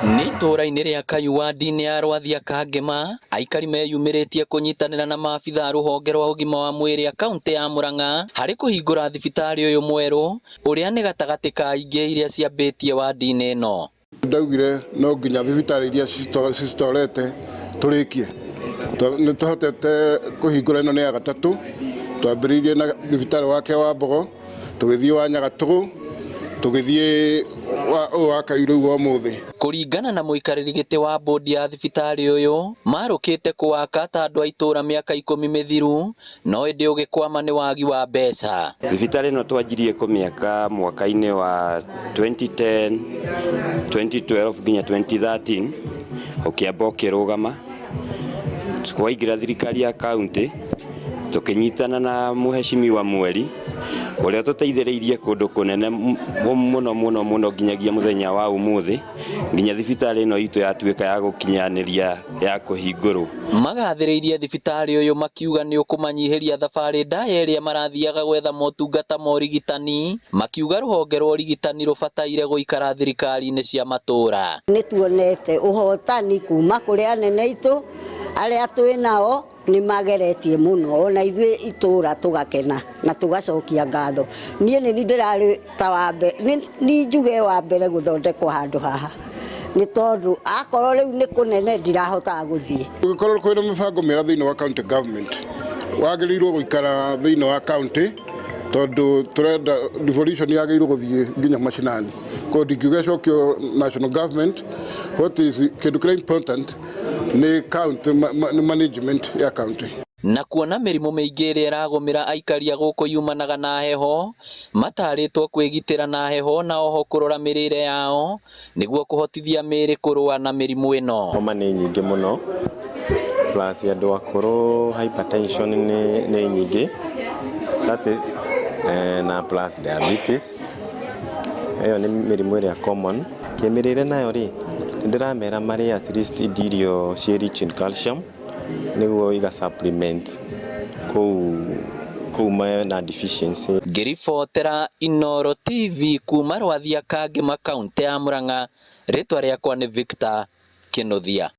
Nĩ itũũra-inĩ rĩa Kayuandi ya Rwathia Kangema, aikari meyumĩrĩtie kũnyitanĩra na maabitha rũhonge rwa ũgima wa mwĩrĩ a kaunti ya Murang'a harĩ kũhingũra thibitarĩ ũyũ mwerũ ũrĩa nĩ gatagatĩ ka ingĩ iria ciambĩtie wadi-inĩ ĩno. Ndaugire no nginya thibitarĩ iria citorete tũrĩkie. Nĩ tũhotete kũhingũra ĩno nĩ ya gatatũ, twambĩrĩirie na thibitarĩ wake wa Mbogo, tũgĩthiĩ wa Nyagatũgũ, tũgĩthiĩ wa Kairũ wa mũthĩ. Kũringana na mũikarĩri gĩtĩ wa bodi ya thibitarĩ ũyũ, marũkĩte kũwaka ta andũ a itũũra mĩaka 10 mĩthiru, no ĩndĩ ũgĩkwama nĩ wagi wa mbeca. Thibitarĩ ĩno twanjirie kũmĩaka mwaka-inĩ wa 2010, 2012 nginya 2013, ũkĩamba ũkĩrũgama. Twaingĩra thirikari ya kaunti, tũkĩnyitana na mũheshimiwa Mweri, ũrĩa tũteithĩrĩirie kũndũ kũnene mũno nginyagia mũthenya wa ũmũthĩ, nginya thibitarĩ ĩno itũ yatuĩka ya gũkinyanĩria ya kũhingũrwo. Magathĩrĩirie thibitarĩ ũyũ makiuga nĩ ũkũmanyihĩria thabarĩ ndaya ĩrĩa marathiaga gwetha motungata ma ũrigitani, makiuga rũhonge rwa ũrigitani rũbataire gũikara thirikari-inĩ cia matũũra. Nĩ tuonete ũhotani kuma kũrĩ anene itũ arĩa twĩ nao nĩ mageretie mũno, ona ithuĩ itũũra tũgakena na tũgacokia ngatho. Niĩ nĩ ndĩrarĩ ta wa mbere, nĩ njuge wa mbere gũthondekwo handũ haha, nĩ tondũ akorwo rĩu nĩ kũnene ndirahotaga gũthiĩ. Gũkorwo kwĩna mĩbango mĩega thĩinĩ wa county government, wagĩrĩirwo gũikara thĩinĩ wa county, tondũ tũrenda devolution yagĩrĩirwo gũthiĩ nginya mashinani. Ko ndingiuga cokio national government, what is kĩndũ kĩrĩa important nĩ county management ya county. Na kuona mĩrimũ mĩingĩ ĩrĩa ĩragũmĩra aikari a gũkũ yumanaga na heho, matarĩtwo kwĩgitĩra na heho na oho kũrora mĩrĩre yao nĩguo kũhotithia mĩĩrĩ kũrũa na mĩrimũ ĩno. Homa nĩ nyingĩ mũno, plus andũ akũrũ hypertension nĩ nyingĩ, na plus diabetes. Ĩyo nĩ mĩrimũ ĩrĩa common. Kĩmĩrĩre nayo rĩ, ndĩramera marĩ at least irio ciĩ rich in calcium nĩguo iga supplement kũu na deficiency. Ngĩribotera Inooro TV kuma Rwathia Kangema kaunti ya Murang'a, rĩtwa rĩakwa nĩ Victor Kĩnuthia.